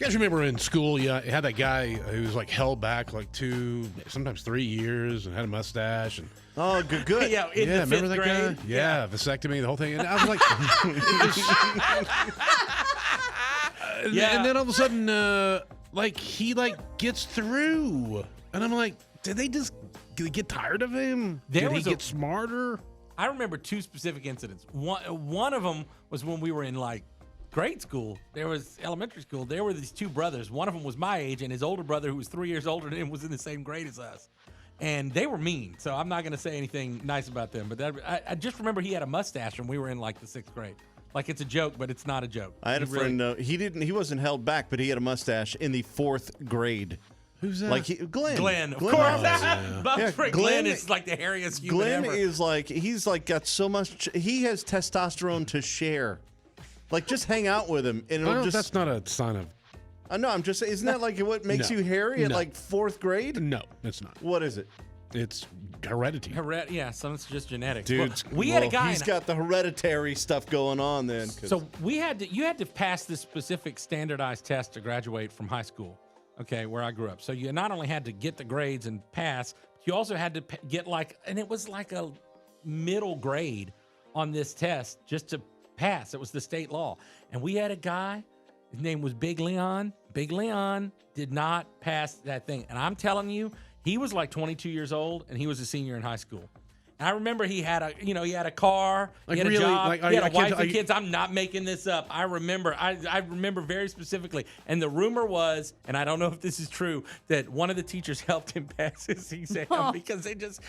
You guys remember in school, you had that guy who was like held back like 2, sometimes 3 years and had a mustache and Oh, good. Yeah, in the remember fifth that grade. guy? Yeah, vasectomy, the whole thing. And I was like, and then all of a sudden, he gets through, and I'm like, did they get tired of him? Did he get smarter? I remember 2 specific incidents. One of them was when we were in like grade school. There was elementary school. There were these 2 brothers. One of them was my age, and his older brother, who was 3 years older than him, was in the same grade as us. And they were mean, so I'm not going to say anything nice about them. But I just remember he had a mustache when we were in like the 6th grade. Like it's a joke, but it's not a joke. I had a friend. He wasn't held back, but he had a mustache in the 4th grade. Who's that? Like Glenn. Glenn, of course. Glenn is like the hairiest human Glenn ever. is like, he's like got so much. He has testosterone to share. Like, just hang out with him, and it'll just. That's not a sign of. No, I'm just saying. Isn't that like what makes you hairy at like 4th grade? No, it's not. What is it? It's heredity. Yeah, some it's just genetics. Dude, we had a guy. He's got the hereditary stuff going on then. So you had to pass this specific standardized test to graduate from high school. Okay, where I grew up. So you not only had to get the grades and pass, but you also had to get and it was like a middle grade on this test just to pass. It was the state law. And we had a guy, his name was Big Leon. Big Leon did not pass that thing. And I'm telling you, he was like 22 years old, and he was a senior in high school. And I remember he had a car, he had a job, he had a wife and kids. I'm not making this up. I remember very specifically. And the rumor was, and I don't know if this is true, that one of the teachers helped him pass his exam because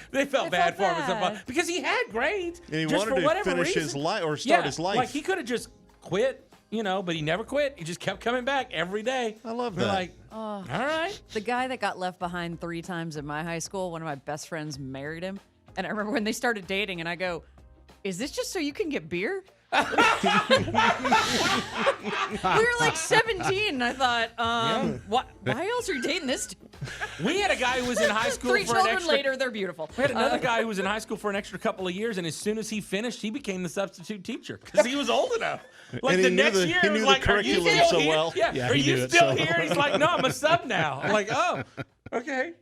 they felt bad for him and stuff, because he had grades. And he just wanted for whatever to finish reason. his life or start his life. Like he could have just quit. But he never quit. He just kept coming back every day. I love We're that. like, all right. The guy that got left behind 3 times in my high school, one of my best friends married him. And I remember when they started dating, and I go, is this just so you can get beer? We were like 17, and I thought, why else are you dating this dude? We had a guy who was in high school 3 for children an extra... later, they're beautiful. We had another guy who was in high school for an extra couple of years, and as soon as he finished, he became the substitute teacher because he was old enough. Like And the he knew next the- year, he it was knew the like, "Are you curriculum still so here?" well. Yeah, are he you knew it still so here? He's like, "No, I'm a sub now." I'm like, "Oh, okay."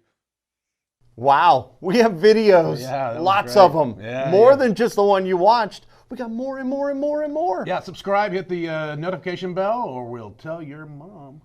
Wow, we have videos, Yeah, that was lots great. of them, Yeah, more yeah. than just the one you watched. We got more and more and more and more. Yeah, subscribe, hit the notification bell, or we'll tell your mom.